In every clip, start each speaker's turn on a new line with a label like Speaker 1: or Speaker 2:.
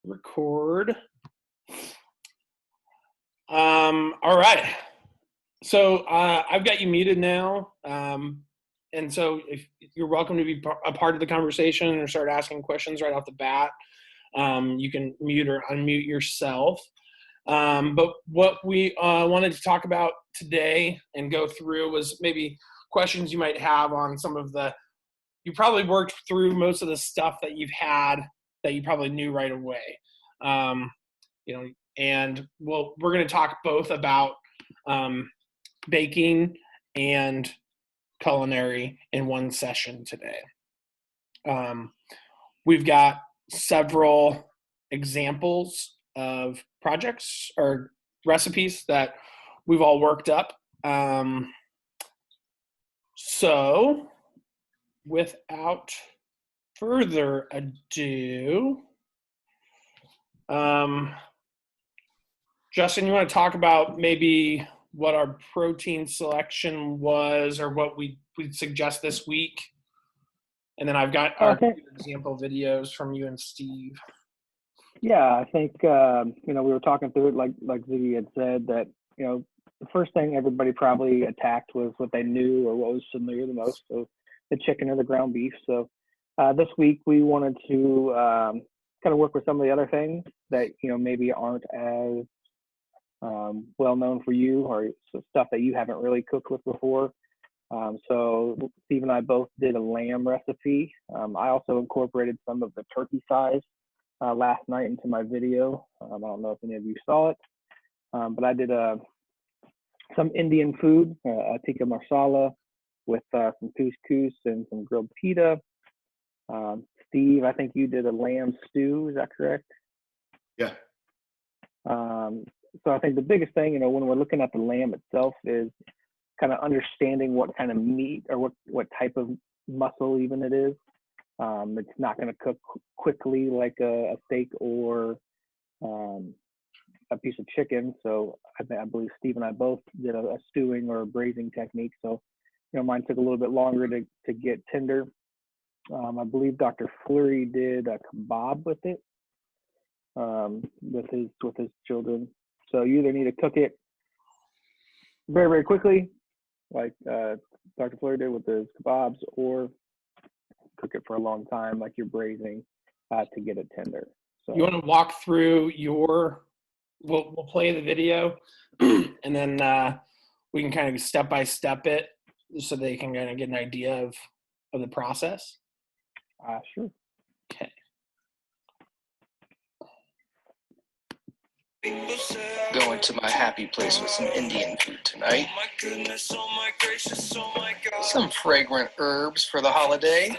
Speaker 1: Record. All right. So I've got you muted now. And so if you're welcome to be a part of the conversation or start asking questions right off the bat. You can mute or unmute yourself. But what we wanted to talk about today and go through was maybe questions you might have on some of you probably worked through most of the stuff that you've had that you probably knew right away. And we're going to talk both about baking and culinary in one session today. We've got several examples of projects or recipes that we've all worked up. So without further ado, Justin, you want to talk about maybe what our protein selection was or what we'd suggest this week? And then I've got our example videos from you and Steve.
Speaker 2: Yeah, I think, we were talking through it like Ziggy had said that, the first thing everybody probably attacked was what they knew or what was familiar the most, so the chicken or the ground beef. So this week we wanted to kind of work with some of the other things that, maybe aren't as well known for you or stuff that you haven't really cooked with before. So Steve and I both did a lamb recipe. I also incorporated some of the turkey thighs last night into my video. I don't know if any of you saw it, but I did some Indian food, a tikka masala with some couscous and some grilled pita. Steve, I think you did a lamb stew. Is that correct?
Speaker 3: Yeah.
Speaker 2: So I think the biggest thing, when we're looking at the lamb itself is kind of understanding what kind of meat or what type of muscle even it is. It's not going to cook quickly like a steak or a piece of chicken. So I believe Steve and I both did a stewing or a braising technique. So, mine took a little bit longer to get tender. I believe Dr. Fleury did a kebab with it, with his children. So you either need to cook it very, very quickly, like Dr. Fleury did with his kebabs, or cook it for a long time, like you're braising, to get it tender. So
Speaker 1: you want to walk through we'll play the video, and then we can kind of step by step it so they can kind of get an idea of the process.
Speaker 2: Sure.
Speaker 1: Okay.
Speaker 4: Going to my happy place with some Indian food tonight. Some fragrant herbs for the holiday.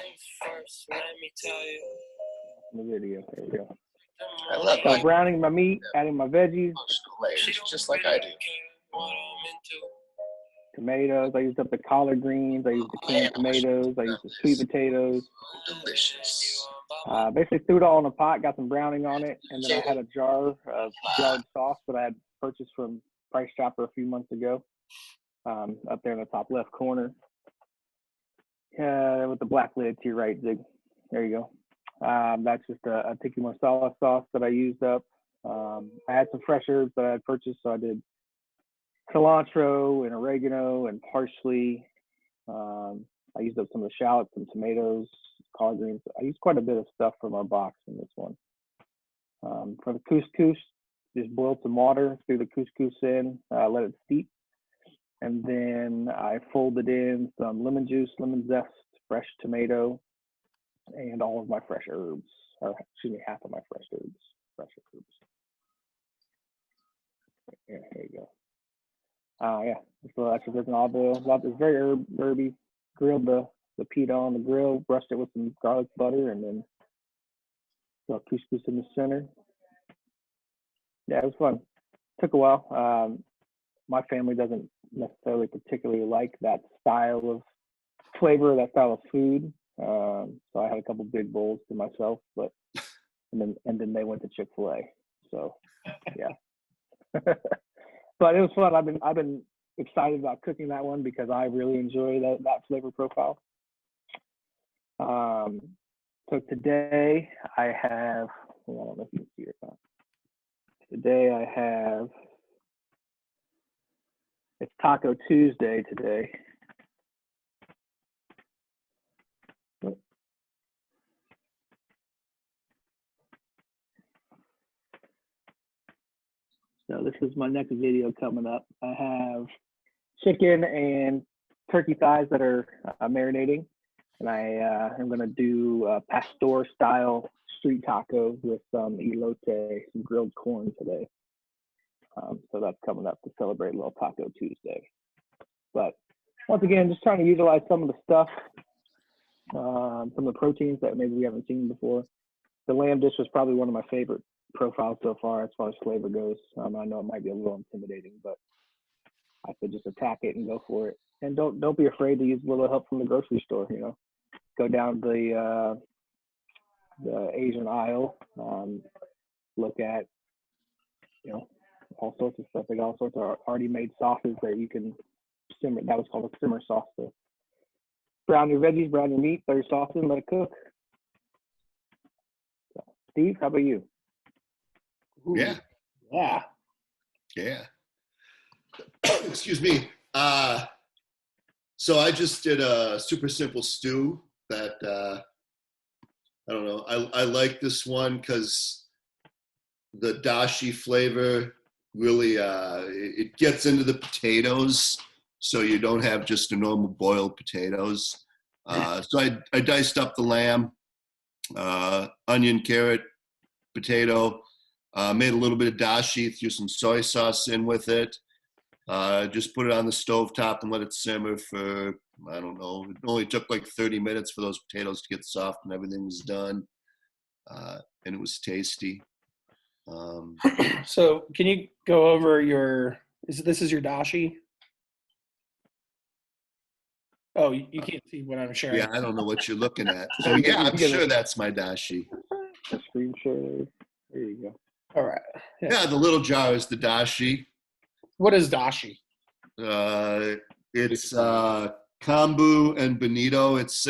Speaker 2: The video. There we go.
Speaker 4: I love
Speaker 2: So
Speaker 4: it.
Speaker 2: browning my meat, adding my veggies.
Speaker 4: Layers, just like I do.
Speaker 2: Tomatoes. I used up the collard greens. I used the canned tomatoes. I used the sweet potatoes.
Speaker 4: Delicious.
Speaker 2: Basically threw it all in a pot, got some browning on it, and then I had a jar of jarred sauce that I had purchased from Price Chopper a few months ago, up there in the top left corner. With the black lid to your right, Zig. There you go. That's just a tikka masala sauce that I used up. I had some fresh herbs that I had purchased, so I did cilantro and oregano and parsley. I used up some of the shallots and tomatoes, collard greens. I used quite a bit of stuff from our box in this one. For the couscous, just boiled some water, threw the couscous in, let it steep. And then I folded in some lemon juice, lemon zest, fresh tomato, and all of my fresh herbs, or excuse me, half of my fresh herbs. Yeah, there you go. Yeah, so extra virgin olive oil. It's very herby. Grilled the pita on the grill, brushed it with some garlic butter, and then got couscous in the center. Yeah, it was fun. Took a while. My family doesn't necessarily particularly like that style of flavor, that style of food. So I had a couple big bowls to myself, and then they went to Chick-fil-A. So yeah. But it was fun. I've been excited about cooking that one because I really enjoy that flavor profile. So today I have, I don't know if you can see it. today I have, it's Taco Tuesday today. So this is my next video coming up. I have chicken and turkey thighs that are marinating. And I am gonna do pastor style street tacos with some elote, some grilled corn today. So that's coming up to celebrate a little Taco Tuesday. But once again, just trying to utilize some of the stuff, some of the proteins that maybe we haven't seen before. The lamb dish was probably one of my favorite profiles so far as flavor goes. I know it might be a little intimidating, but I could just attack it and go for it. And don't be afraid to use a little help from the grocery store. You know, go down the Asian aisle, look at all sorts of stuff. They got all sorts of already made sauces that you can simmer. That was called a simmer sauce. So brown your veggies, brown your meat, throw your sauce in, let it cook. So, Steve, how about you?
Speaker 1: Ooh,
Speaker 3: Yeah.
Speaker 1: Yeah.
Speaker 3: Yeah. Excuse me. So I just did a super simple stew that I don't know. I like this one because the dashi flavor really it gets into the potatoes, so you don't have just a normal boiled potatoes. So I diced up the lamb, onion, carrot, potato. Made a little bit of dashi, threw some soy sauce in with it. Just put it on the stovetop and let it simmer for, I don't know, it only took like 30 minutes for those potatoes to get soft and everything was done. And it was tasty.
Speaker 1: So can you go over this is your dashi? Oh, you can't see what I'm sharing.
Speaker 3: Yeah, I don't know what you're looking at. So yeah, I'm sure that's my dashi.
Speaker 2: A screen share. There you go.
Speaker 1: All right.
Speaker 3: Yeah, the little jar is the dashi.
Speaker 1: What is dashi?
Speaker 3: It's kombu and bonito. It's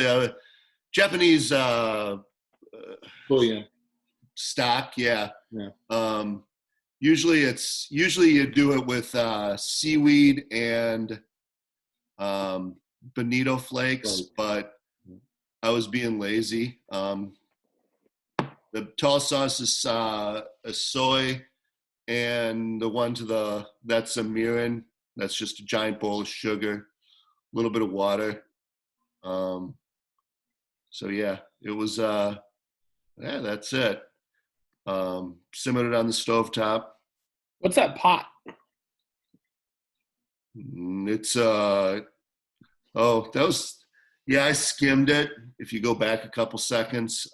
Speaker 3: Japanese
Speaker 5: Bouillon.
Speaker 3: stock. Yeah.
Speaker 5: Yeah.
Speaker 3: Usually you do it with seaweed and bonito flakes, but I was being lazy. The tall sauce is a soy, and the one that's a mirin. That's just a giant bowl of sugar, a little bit of water. So yeah, it was that's it. Simmered it on the stovetop.
Speaker 1: What's that pot?
Speaker 3: It's I skimmed it. If you go back a couple seconds,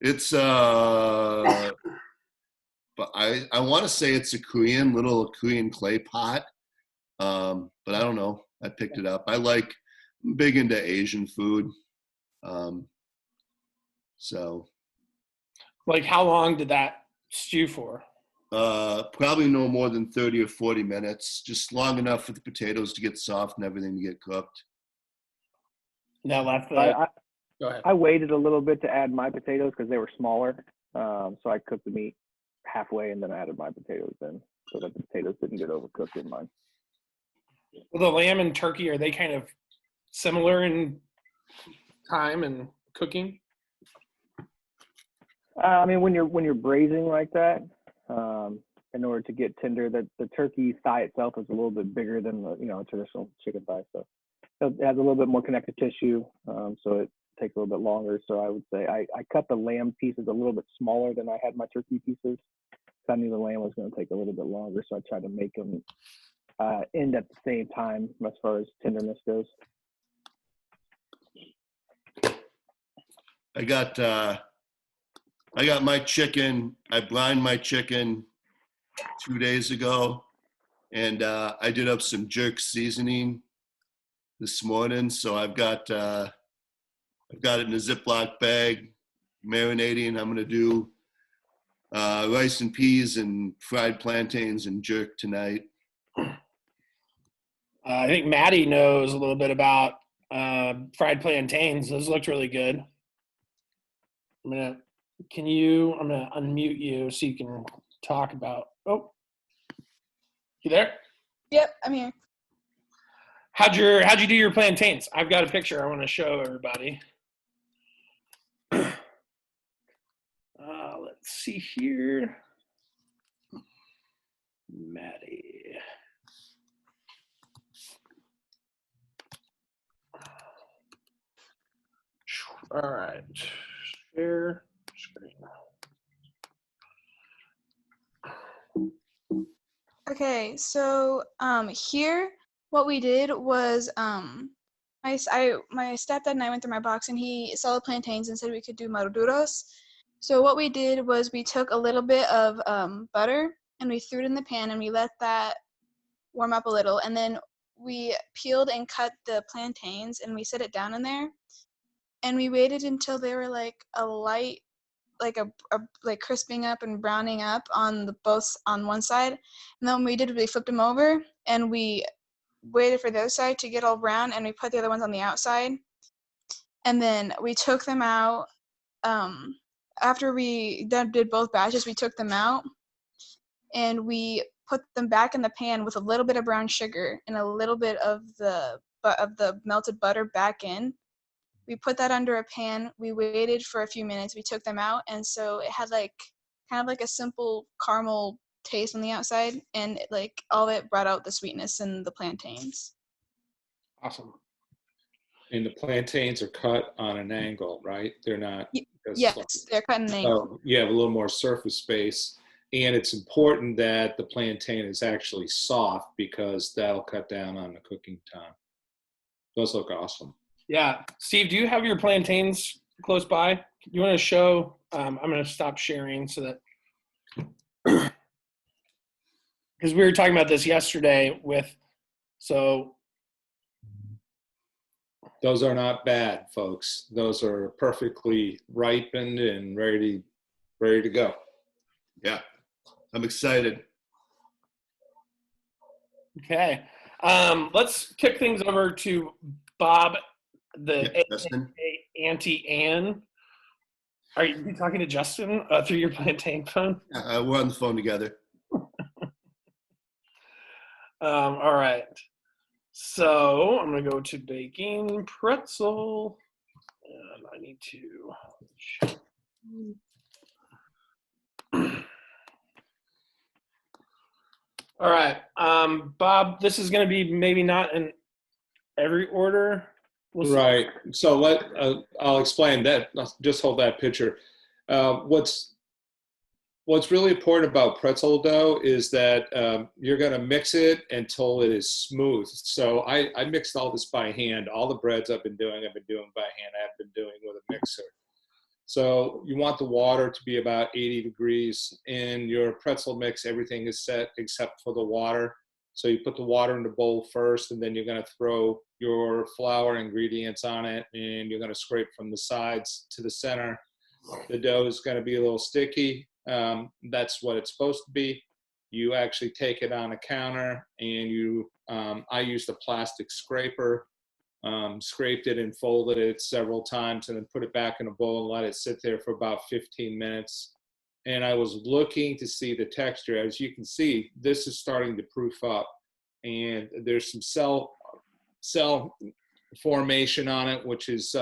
Speaker 3: it's but I want to say it's a little Korean clay pot. But I don't know. I picked it up. I'm big into Asian food. So
Speaker 1: Like, how long did that stew for?
Speaker 3: probably no more than 30 or 40 minutes, just long enough for the potatoes to get soft and everything to get cooked.
Speaker 1: That left Go ahead.
Speaker 2: I waited a little bit to add my potatoes because they were smaller. So I cooked the meat halfway and then added my potatoes in so that the potatoes didn't get overcooked in mine.
Speaker 1: Well, the lamb and turkey, are they kind of similar in time and cooking?
Speaker 2: I mean, when you're braising like that, in order to get tender, the turkey thigh itself is a little bit bigger than the traditional chicken thigh. So it has a little bit more connective tissue, so it takes a little bit longer. So I would say I cut the lamb pieces a little bit smaller than I had my turkey pieces. I knew the lamb was going to take a little bit longer, so I tried to make them end at the same time as far as tenderness goes.
Speaker 3: I got my chicken. I brined my chicken 2 days ago, and I did up some jerk seasoning this morning. So I've got it in a Ziploc bag, marinating. I'm gonna do rice and peas and fried plantains and jerk tonight.
Speaker 1: I think Maddie knows a little bit about fried plantains. Those looked really good. I'm gonna unmute you so you can talk about Oh, you there?
Speaker 5: Yep, I'm here.
Speaker 1: How'd you do your plantains? I've got a picture I want to show everybody. Let's see here. Maddie. All right. Share screen.
Speaker 5: Okay, so here what we did was my stepdad and I went through my box and he saw the plantains and said we could do maduros. So what we did was we took a little bit of butter and we threw it in the pan and we let that warm up a little, and then we peeled and cut the plantains and we set it down in there, and we waited until they were like a light, like a like crisping up and browning up on the both on one side. And then what we did was we flipped them over and we waited for those side to get all brown, and we put the other ones on the outside, and then we took them out. After we did both batches, we took them out and we put them back in the pan with a little bit of brown sugar and a little bit of the melted butter back in. We put that under a pan. We waited for a few minutes. We took them out, and so it had like kind of like a simple caramel taste on the outside, and like all of it brought out the sweetness in the plantains.
Speaker 1: Awesome.
Speaker 6: And the plantains are cut on an angle, right? They're not.
Speaker 5: Yes, they're cut in an angle.
Speaker 6: So you have a little more surface space. And it's important that the plantain is actually soft because that'll cut down on the cooking time. Those look awesome.
Speaker 1: Yeah. Steve, do you have your plantains close by? You want to show? I'm going to stop sharing so that, because we were talking about this yesterday
Speaker 6: Those are not bad, folks. Those are perfectly ripened and ready to go.
Speaker 3: Yeah, I'm excited.
Speaker 1: Okay. Let's kick things over to Bob,
Speaker 3: Yeah, Justin.
Speaker 1: Auntie Anne. Are you talking to Justin through your plantain phone?
Speaker 3: We're on the phone together.
Speaker 1: All right. So I'm going to go to baking pretzel. And I need to. All right. Bob, this is going to be maybe not in every order. We'll
Speaker 6: right. So I'll explain that. Just hold that picture. What's really important about pretzel dough is that you're going to mix it until it is smooth. So I mixed all this by hand. All the breads I've been doing by hand. I've been doing with a mixer. So you want the water to be about 80 degrees. In your pretzel mix, everything is set except for the water. So you put the water in the bowl first, and then you're going to throw your flour ingredients on it, and you're going to scrape from the sides to the center. The dough is going to be a little sticky. That's what it's supposed to be. You actually take it on a counter, and I used a plastic scraper, scraped it and folded it several times, and then put it back in a bowl and let it sit there for about 15 minutes. And I was looking to see the texture. As you can see, this is starting to proof up, and there's some cell formation on it, which is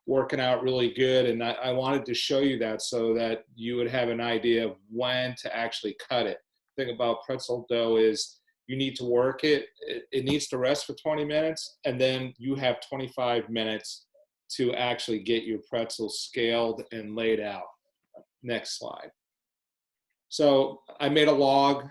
Speaker 6: working out really good. And I wanted to show you that so that you would have an idea of when to actually cut it. The thing about pretzel dough is you need to work it. It needs to rest for 20 minutes, and then you have 25 minutes to actually get your pretzels scaled and laid out. Next slide. So I made a log,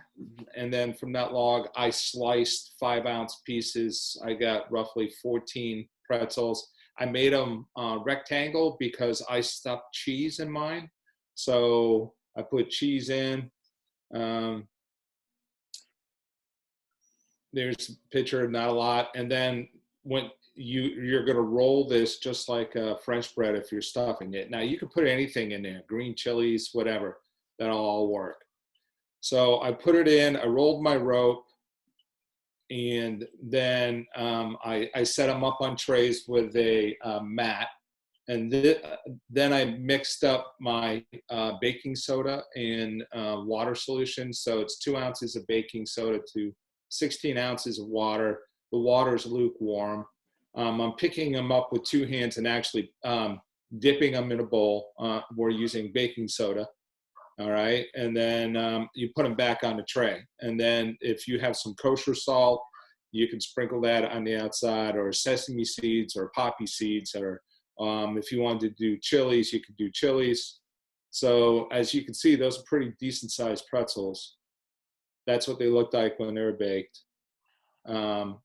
Speaker 6: and then from that log, I sliced 5-ounce pieces. I got roughly 14 pretzels. I made them rectangle because I stuffed cheese in mine. So I put cheese in. There's a picture, not a lot. And then when you're going to roll this just like French bread if you're stuffing it. Now you can put anything in there, green chilies, whatever, that'll all work. So I put it in, I rolled my rope, and then I set them up on trays with a mat. And then I mixed up my baking soda in water solution. So it's 2 ounces of baking soda to 16 ounces of water. The water is lukewarm. I'm picking them up with 2 hands and actually dipping them in a bowl. We're using baking soda. All right. And then you put them back on the tray. And then if you have some kosher salt, you can sprinkle that on the outside, or sesame seeds or poppy seeds, or if you wanted to do chilies, you could do chilies. So as you can see, those are pretty decent sized pretzels. That's what they looked like when they were baked. The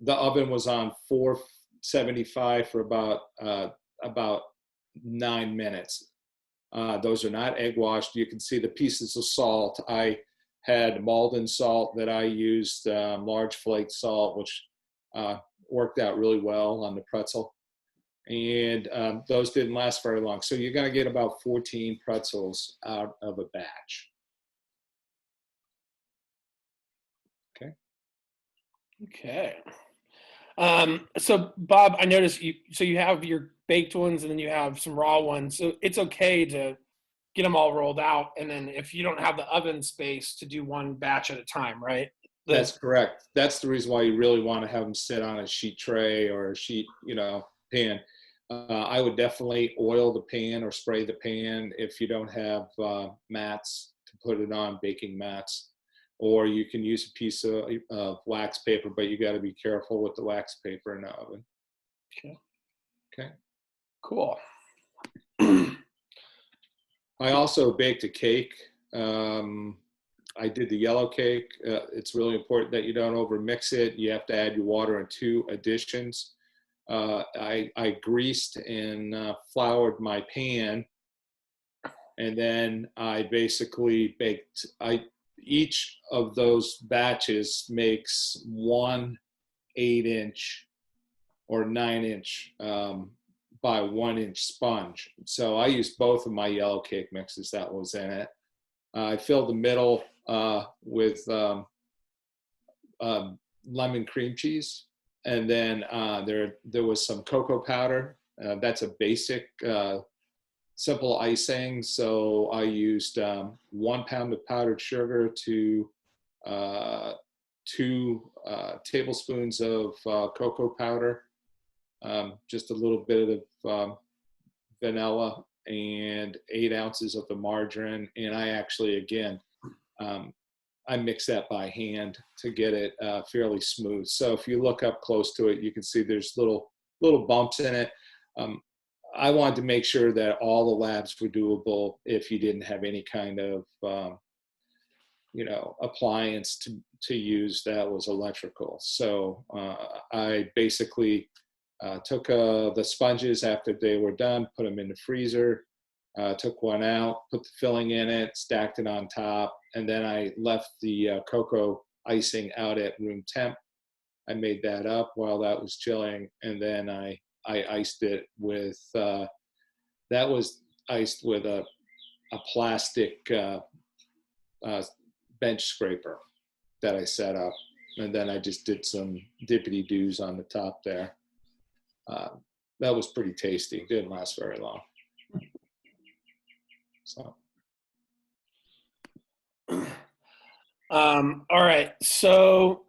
Speaker 6: oven was on 475 for about 9 minutes. Those are not egg washed. You can see the pieces of salt. I had Malden salt that I used, large flake salt, which worked out really well on the pretzel. And those didn't last very long. So you're going to get about 14 pretzels out of a batch. Okay.
Speaker 1: Okay. So Bob, I noticed you have your baked ones and then you have some raw ones. So it's okay to get them all rolled out. And then if you don't have the oven space, to do one batch at a time, right?
Speaker 6: That's correct. That's the reason why you really want to have them sit on a sheet tray or a sheet, pan. I would definitely oil the pan or spray the pan if you don't have mats to put it on, baking mats. Or you can use a piece of wax paper, but you got to be careful with the wax paper in the oven. Okay.
Speaker 1: Cool.
Speaker 6: I also baked a cake. I did the yellow cake. It's really important that you don't overmix it. You have to add your water in 2 additions. I greased and floured my pan, and then I basically baked. Each of those batches makes 1 8-inch or 9-inch by 1-inch sponge. So I used both of my yellow cake mixes that was in it. I filled the middle with lemon cream cheese, and then there was some cocoa powder. That's a basic simple icing. So I used 1 pound of powdered sugar to 2 tablespoons of cocoa powder, just a little bit of vanilla, and 8 ounces of the margarine. And I actually, again, I mix that by hand to get it fairly smooth. So if you look up close to it, you can see there's little bumps in it. I wanted to make sure that all the labs were doable if you didn't have any kind of, appliance to use that was electrical. So I basically took the sponges after they were done, put them in the freezer, took one out, put the filling in it, stacked it on top, and then I left the cocoa icing out at room temp. I made that up while that was chilling, and then I iced it with, that was iced with a plastic bench scraper that I set up. And then I just did some dippity-doos on the top there. That was pretty tasty. Didn't last very long. So.
Speaker 1: All right. So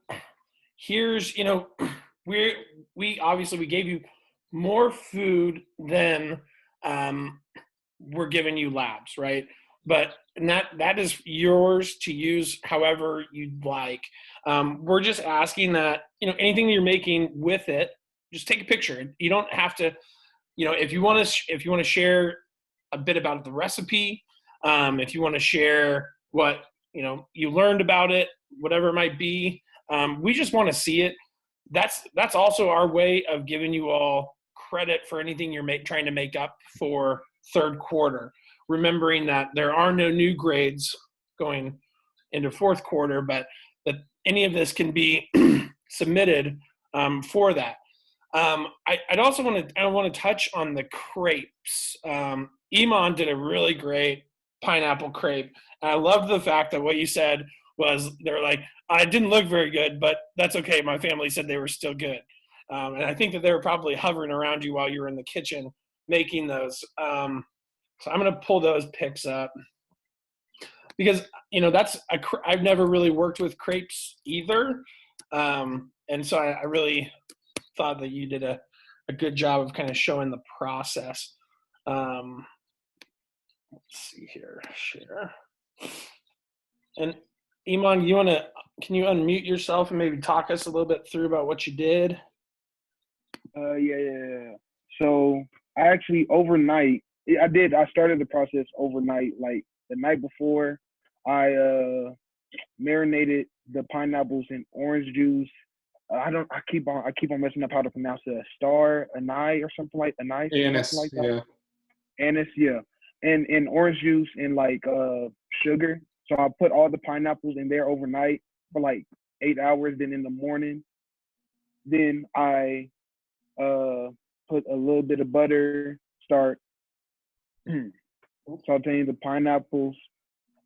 Speaker 1: here's, we obviously we gave you more food than we're giving you labs, right? But that is yours to use however you'd like. We're just asking that, anything you're making with it, just take a picture. You don't have to, if you want to share a bit about the recipe, if you want to share what, you learned about it, whatever it might be, we just want to see it. That's also our way of giving you all credit for anything you're trying to make up for third quarter, remembering that there are no new grades going into fourth quarter, but that any of this can be submitted for that. I'd also want to touch on the crepes. Iman did a really great pineapple crepe. And I loved the fact that what you said was they're like, I didn't look very good, but that's okay. My family said they were still good. And I think that they were probably hovering around you while you were in the kitchen making those. So I'm going to pull those pics up because, I've never really worked with crepes either. And so I really thought that you did a good job of kind of showing the process. Let's see here, share. And Iman, can you unmute yourself and maybe talk us a little bit through about what you did?
Speaker 7: Yeah. So I actually overnight, I started the process overnight. Like the night before, I marinated the pineapples in orange juice. I keep on messing up how to pronounce it. Anise or something like anise.
Speaker 6: Anise,
Speaker 7: Something like that.
Speaker 6: yeah.
Speaker 7: Anise, yeah. And orange juice and like sugar. So I put all the pineapples in there overnight for like 8 hours. Then in the morning, then I put a little bit of butter, start sauteing the pineapples,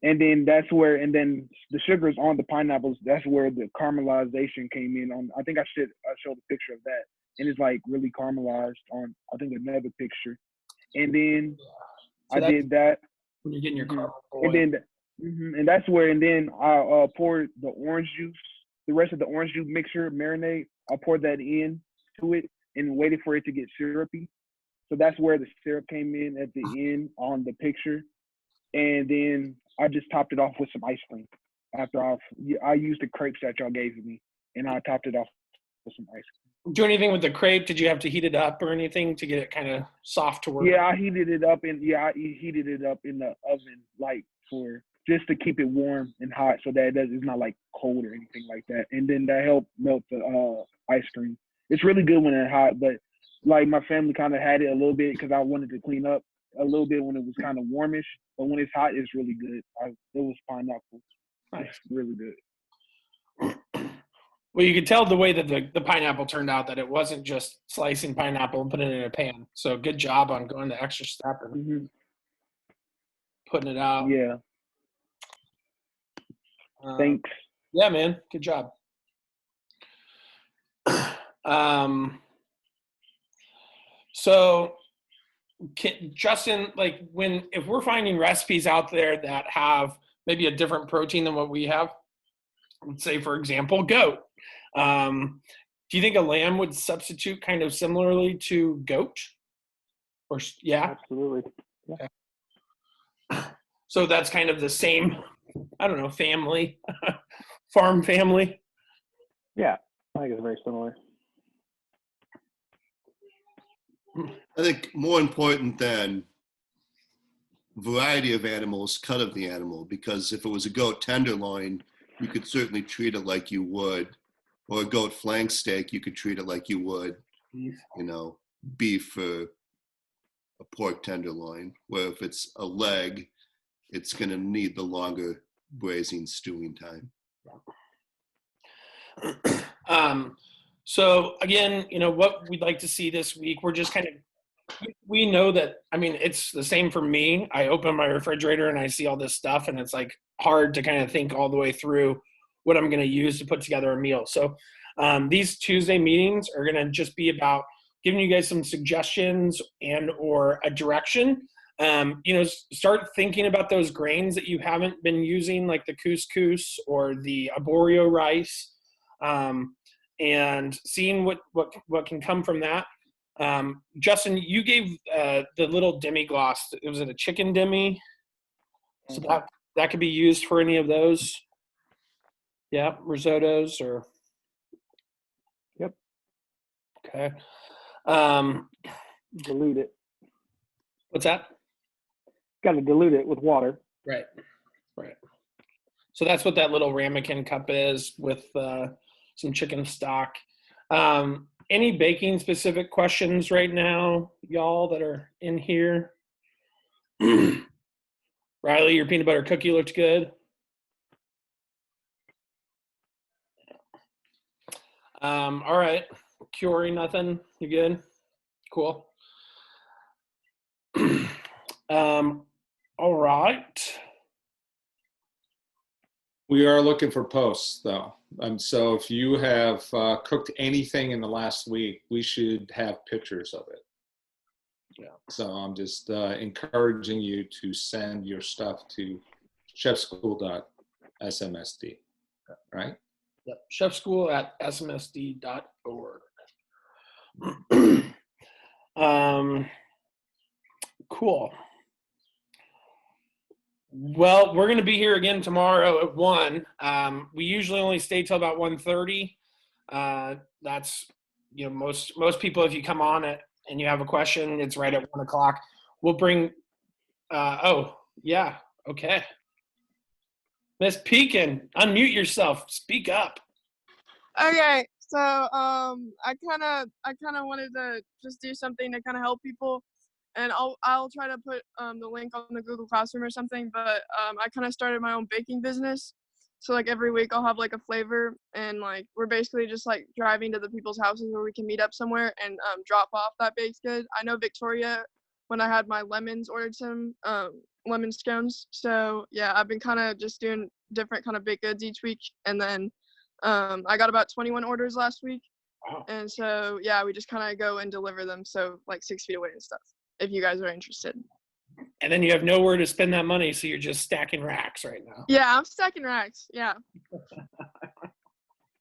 Speaker 7: and then then the sugar's on the pineapples. That's where the caramelization came in. I think I showed a picture of that, and it's like really caramelized on I think another picture. And then
Speaker 1: So
Speaker 7: I did that.
Speaker 1: When you're getting your caramel
Speaker 7: And then and that's where, and then I poured the orange juice, the rest of the orange juice mixture marinade. I poured that in to it and waited for it to get syrupy. So that's where the syrup came in at the end on the picture. And then I just topped it off with some ice cream. After I used the crepes that y'all gave me, and I topped it off with some ice cream.
Speaker 1: Do anything with the crepe? Did you have to heat it up or anything to get it kind of soft to work?
Speaker 7: Yeah, I heated it up in the oven, like for just to keep it warm and hot, so that it's not like cold or anything like that. And then that helped melt the ice cream. It's really good when it's hot, but like my family kind of had it a little bit because I wanted to clean up a little bit when it was kind of warmish. But when it's hot, it's really good. It was pineapple.
Speaker 1: Nice.
Speaker 7: It's really good.
Speaker 1: Well, you could tell the way that the pineapple turned out that it wasn't just slicing pineapple and putting it in a pan. So good job on going the extra step and putting it out.
Speaker 7: Yeah. Thanks.
Speaker 1: Yeah, man. Good job. So, Justin, like if we're finding recipes out there that have maybe a different protein than what we have, let's say, for example, goat. Do you think a lamb would substitute kind of similarly to goat? Or yeah,
Speaker 2: Absolutely. Yeah.
Speaker 1: Okay. So that's kind of the same, I don't know, family, farm family.
Speaker 2: Yeah, I think it's very similar.
Speaker 3: I think more important than variety of animals, cut of the animal, because if it was a goat tenderloin, you could certainly treat it like you would, or a goat flank steak, you could treat it like you would, beef for a pork tenderloin, where if it's a leg, it's going to need the longer braising stewing time.
Speaker 1: So again, what we'd like to see this week, we're just kind of, we know that, it's the same for me. I open my refrigerator and I see all this stuff, and it's like hard to kind of think all the way through what I'm going to use to put together a meal. So these Tuesday meetings are going to just be about giving you guys some suggestions and or a direction. Start thinking about those grains that you haven't been using, like the couscous or the arborio rice, and seeing what can come from that. Justin, you gave the little demi-glace. Was it a chicken demi? So that could be used for any of those. Yeah, risottos or.
Speaker 2: Yep.
Speaker 1: Okay.
Speaker 2: Dilute it.
Speaker 1: What's that?
Speaker 2: Got to dilute it with water.
Speaker 1: Right. So that's what that little ramekin cup is with some chicken stock. Any baking specific questions right now, y'all that are in here? Riley, your peanut butter cookie looked good. All right. Curie, nothing? You good? Cool. All right.
Speaker 6: We are looking for posts, though. So if you have cooked anything in the last week, we should have pictures of it.
Speaker 1: Yeah.
Speaker 6: So I'm just encouraging you to send your stuff to chefschool.smsd, right?
Speaker 1: Yep. chefschool@smsd.org. Cool. Well, we're going to be here again tomorrow at 1. We usually only stay till about 1:30. That's, most people, if you come on it and you have a question, it's right at 1 o'clock. We'll bring, oh, yeah, okay. Miss Pekin, unmute yourself. Speak up.
Speaker 8: Okay, so I kind of wanted to just do something to kind of help people, and I'll try to put the link on the Google Classroom or something. But I kind of started my own baking business, so like every week I'll have like a flavor, and like we're basically just like driving to the people's houses where we can meet up somewhere and drop off that baked good. I know Victoria, when I had my lemons, ordered some lemon scones. So yeah, I've been kind of just doing different kind of baked goods each week, and then I got about 21 orders last week.
Speaker 1: Wow.
Speaker 8: And so, yeah, we just kind of go and deliver them. So like 6 feet away and stuff, if you guys are interested.
Speaker 1: And then you have nowhere to spend that money, so you're just stacking racks right now.
Speaker 8: Yeah, I'm stacking racks. Yeah.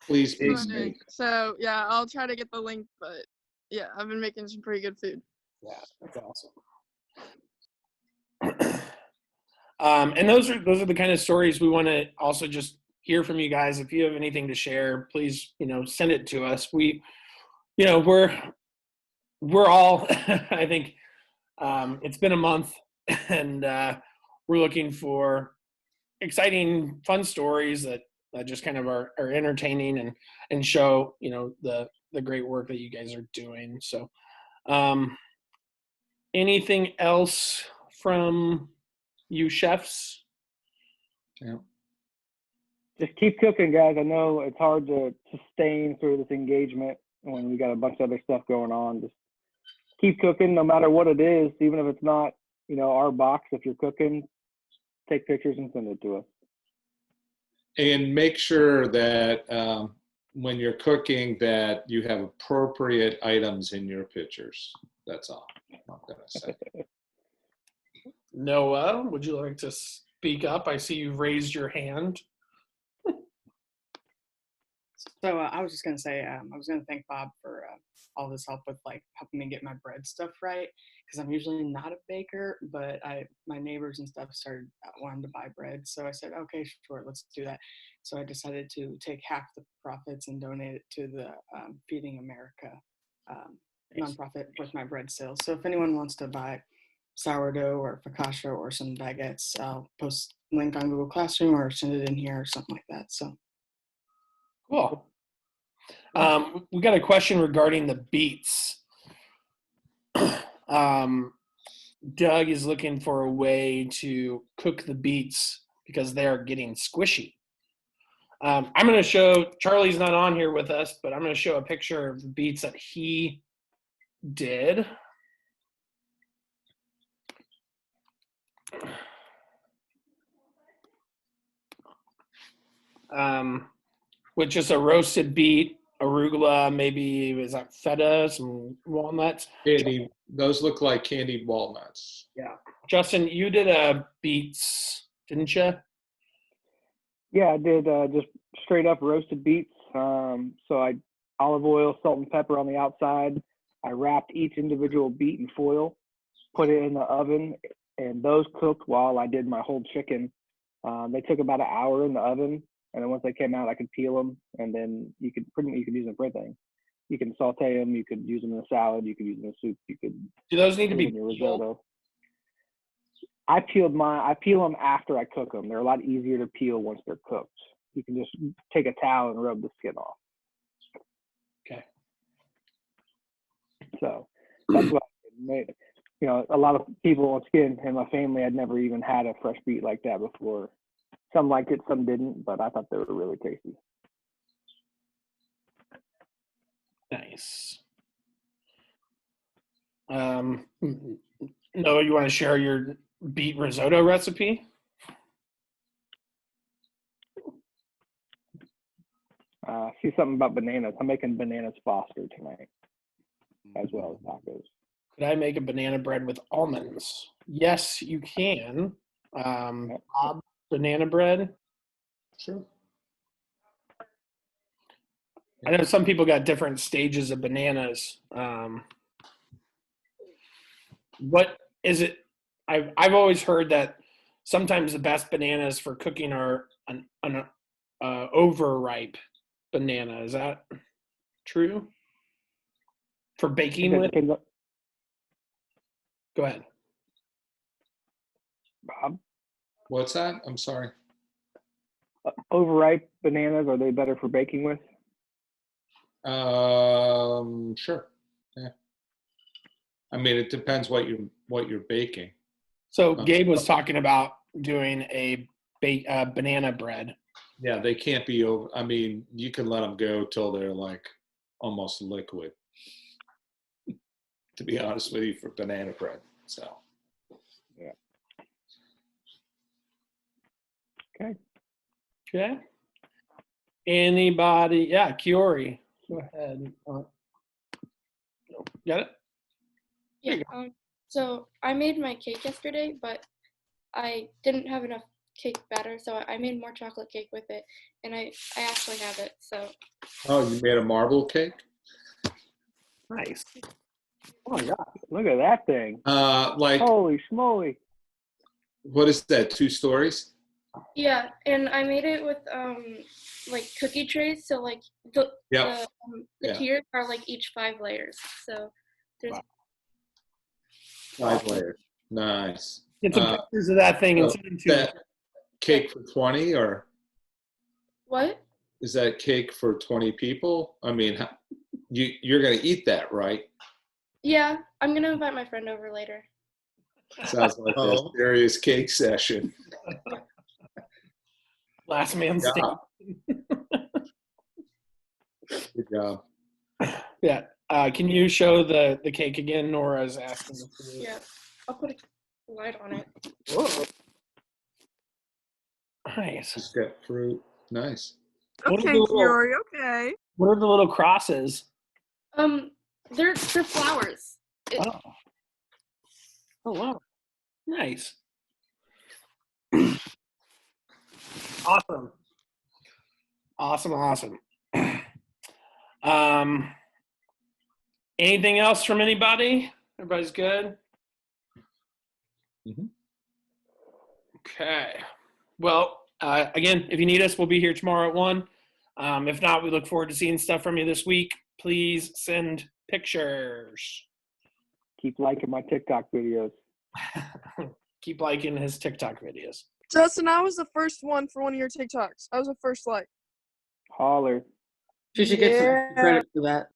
Speaker 6: Please be
Speaker 8: That's what I'm doing.
Speaker 6: safe.
Speaker 8: So yeah, I'll try to get the link, but yeah, I've been making some pretty good food.
Speaker 1: Yeah, that's awesome. And those are the kind of stories we want to also just hear from you guys. If you have anything to share, please, send it to us. We're all, I think, it's been a month, and we're looking for exciting, fun stories that just kind of are entertaining and show, the great work that you guys are doing. So, anything else from you chefs?
Speaker 6: Yeah.
Speaker 2: Just keep cooking, guys. I know it's hard to sustain through this engagement when we got a bunch of other stuff going on. Just keep cooking, no matter what it is, even if it's not, our box. If you're cooking, take pictures and send it to us.
Speaker 6: And make sure that when you're cooking that you have appropriate items in your pictures. That's all I'm going to say.
Speaker 1: Noah, would you like to speak up? I see you've raised your hand.
Speaker 9: So I was just gonna say, I was gonna thank Bob for all this help with like helping me get my bread stuff right, because I'm usually not a baker, but my neighbors and stuff started wanting to buy bread, so I said, okay, sure, let's do that. So I decided to take half the profits and donate it to the Feeding America nonprofit with my bread sales. So if anyone wants to buy sourdough or focaccia or some baguettes, I'll post a link on Google Classroom or send it in here or something like that. So
Speaker 1: Cool. We got a question regarding the beets. Doug is looking for a way to cook the beets because they are getting squishy. I'm going to show, Charlie's not on here with us, but I'm going to show a picture of the beets that he did. With just a roasted beet, arugula, maybe is that feta, some walnuts.
Speaker 6: Those look like candied walnuts.
Speaker 1: Yeah. Justin, you did beets, didn't you?
Speaker 2: Yeah, I did just straight up roasted beets. So I olive oil, salt and pepper on the outside. I wrapped each individual beet in foil, put it in the oven, and those cooked while I did my whole chicken. They took about an hour in the oven, and then once they came out, I could peel them, and then you could use them for anything. You can saute them, you could use them in a salad, you could use them in soup, you could.
Speaker 1: Do those need to be
Speaker 2: in your risotto. I peel them after I cook them. They're a lot easier to peel once they're cooked. You can just take a towel and rub the skin off.
Speaker 1: Okay.
Speaker 2: So that's what I made. A lot of people on skin in my family had never even had a fresh beet like that before. Some liked it, some didn't, but I thought they were really tasty.
Speaker 1: Nice. Noah, you want to share your beet risotto recipe?
Speaker 2: See something about bananas. I'm making bananas Foster tonight, as well as tacos.
Speaker 1: Could I make a banana bread with almonds? Yes, you can. Bob, banana bread.
Speaker 6: Sure.
Speaker 1: I know some people got different stages of bananas. What is it? I've always heard that sometimes the best bananas for cooking are an overripe banana. Is that true? For
Speaker 2: I think
Speaker 1: baking
Speaker 2: that
Speaker 1: with?
Speaker 2: depends on
Speaker 1: Go ahead.
Speaker 2: Bob.
Speaker 6: What's that? I'm sorry.
Speaker 2: Overripe bananas, are they better for baking with?
Speaker 6: Sure. Yeah. I mean, it depends what you're baking.
Speaker 1: So Gabe was talking about doing a banana bread.
Speaker 6: Yeah, they can't be over. I mean, you can let them go till they're like almost liquid. To be honest with you, for banana bread. So.
Speaker 2: Yeah. Okay.
Speaker 1: Okay. Anybody? Yeah, Kiori. Go ahead. Got it? There
Speaker 10: Yeah.
Speaker 1: you go.
Speaker 10: So I made my cake yesterday, but I didn't have enough cake batter, so I made more chocolate cake with it, and I actually have it. So.
Speaker 6: Oh, you made a marble cake?
Speaker 1: Nice. Oh my God.
Speaker 2: Look at that thing.
Speaker 6: Like,
Speaker 2: Holy schmoly.
Speaker 6: what is that? 2 stories?
Speaker 10: Yeah, and I made it with like cookie trays. So like the
Speaker 6: Yep.
Speaker 10: the tiers are like each 5 layers. So there's.
Speaker 1: Wow.
Speaker 6: 5 layers. Nice.
Speaker 1: Get some pictures of that thing and
Speaker 6: So
Speaker 1: send them to
Speaker 6: that cake for 20, or
Speaker 10: What?
Speaker 6: is that cake for 20 people? I mean, you're going to eat that, right?
Speaker 10: Yeah, I'm gonna invite my friend over later.
Speaker 6: Sounds like a
Speaker 3: Oh.
Speaker 6: serious cake session.
Speaker 1: last man standing.
Speaker 6: Good job.
Speaker 1: Yeah. Can you show the cake again? Nora's asking us to do.
Speaker 10: Yeah, I'll put a light on it.
Speaker 1: Whoa. Nice.
Speaker 6: Just got fruit. Nice.
Speaker 1: What are
Speaker 8: Okay,
Speaker 1: the little-
Speaker 8: Kiori, okay.
Speaker 1: What are the little crosses?
Speaker 10: They're flowers.
Speaker 1: Oh. Oh wow. Nice. Awesome. Awesome. Anything else from anybody? Everybody's good?
Speaker 6: Mhm.
Speaker 1: Okay. Well, again, if you need us, we'll be here tomorrow at 1. If not, we look forward to seeing stuff from you this week. Please send pictures.
Speaker 2: Keep liking my TikTok videos.
Speaker 1: Keep liking his TikTok videos.
Speaker 8: Justin, I was the first one for one of your TikToks. I was the first like.
Speaker 2: Holler.
Speaker 11: She should get some
Speaker 8: Yeah.
Speaker 11: credit for that.